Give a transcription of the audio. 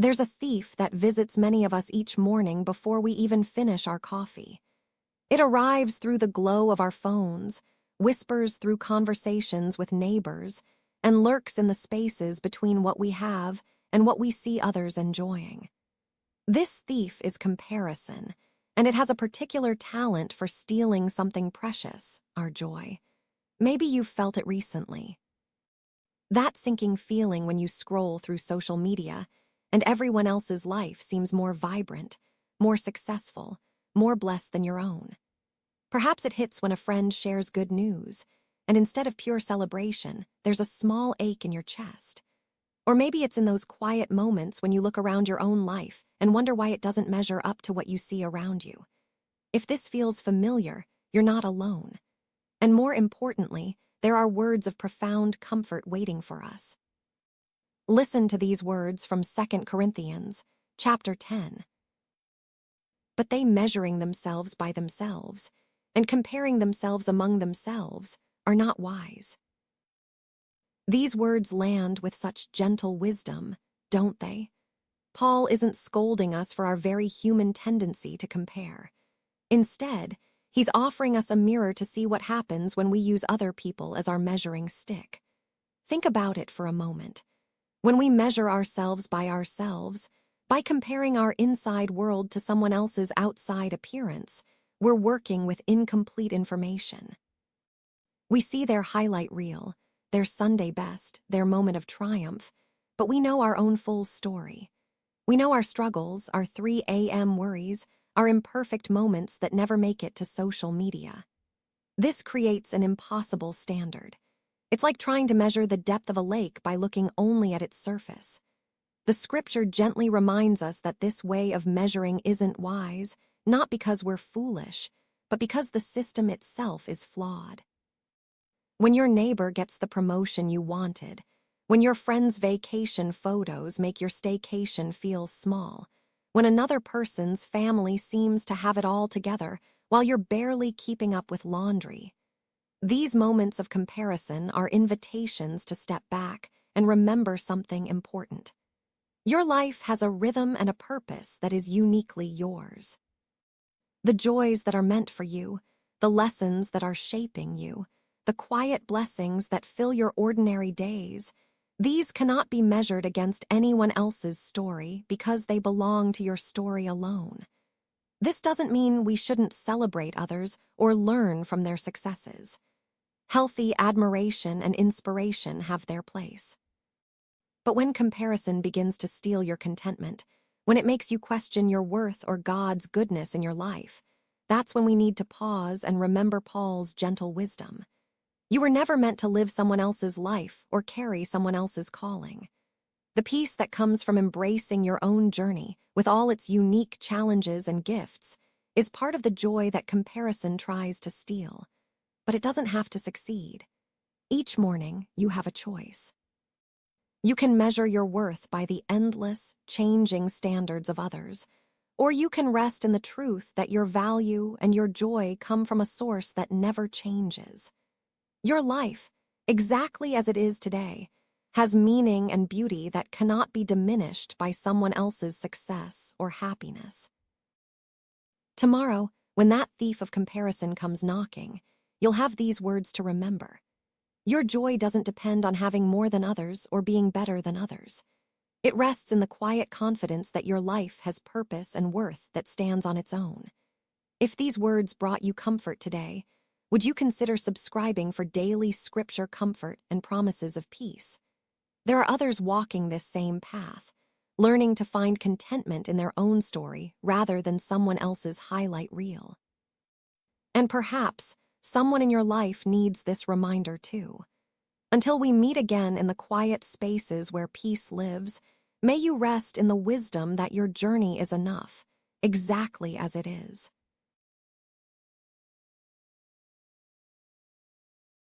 There's a thief that visits many of us each morning before we even finish our coffee. It arrives through the glow of our phones, whispers through conversations with neighbors, and lurks in the spaces between what we have and what we see others enjoying. This thief is comparison, and it has a particular talent for stealing something precious, our joy. Maybe you've felt it recently. That sinking feeling when you scroll through social media and everyone else's life seems more vibrant, more successful, more blessed than your own. Perhaps it hits when a friend shares good news, and instead of pure celebration, there's a small ache in your chest. Or maybe it's in those quiet moments when you look around your own life and wonder why it doesn't measure up to what you see around you. If this feels familiar, you're not alone. And more importantly, there are words of profound comfort waiting for us. Listen to these words from 2 Corinthians, chapter 10. But they measuring themselves by themselves and comparing themselves among themselves are not wise. These words land with such gentle wisdom, don't they? Paul isn't scolding us for our very human tendency to compare. Instead, he's offering us a mirror to see what happens when we use other people as our measuring stick. Think about it for a moment. When we measure ourselves, by comparing our inside world to someone else's outside appearance, we're working with incomplete information. We see their highlight reel, their Sunday best, their moment of triumph, but we know our own full story. We know our struggles, our 3 a.m. worries, our imperfect moments that never make it to social media. This creates an impossible standard. It's like trying to measure the depth of a lake by looking only at its surface. The scripture gently reminds us that this way of measuring isn't wise, not because we're foolish, but because the system itself is flawed. When your neighbor gets the promotion you wanted, when your friend's vacation photos make your staycation feel small, when another person's family seems to have it all together while you're barely keeping up with laundry, these moments of comparison are invitations to step back and remember something important. Your life has a rhythm and a purpose that is uniquely yours. The joys that are meant for you, the lessons that are shaping you, the quiet blessings that fill your ordinary days, these cannot be measured against anyone else's story because they belong to your story alone. This doesn't mean we shouldn't celebrate others or learn from their successes. Healthy admiration and inspiration have their place. But when comparison begins to steal your contentment, when it makes you question your worth or God's goodness in your life, that's when we need to pause and remember Paul's gentle wisdom. You were never meant to live someone else's life or carry someone else's calling. The peace that comes from embracing your own journey with all its unique challenges and gifts is part of the joy that comparison tries to steal. But it doesn't have to succeed. Each morning, you have a choice. You can measure your worth by the endless, changing standards of others, or you can rest in the truth that your value and your joy come from a source that never changes. Your life, exactly as it is today, has meaning and beauty that cannot be diminished by someone else's success or happiness. Tomorrow, when that thief of comparison comes knocking, you'll have these words to remember. Your joy doesn't depend on having more than others or being better than others. It rests in the quiet confidence that your life has purpose and worth that stands on its own. If these words brought you comfort today, would you consider subscribing for daily scripture comfort and promises of peace? There are others walking this same path, learning to find contentment in their own story rather than someone else's highlight reel. And perhaps someone in your life needs this reminder too. Until we meet again in the quiet spaces where peace lives, may you rest in the wisdom that your journey is enough, exactly as it is.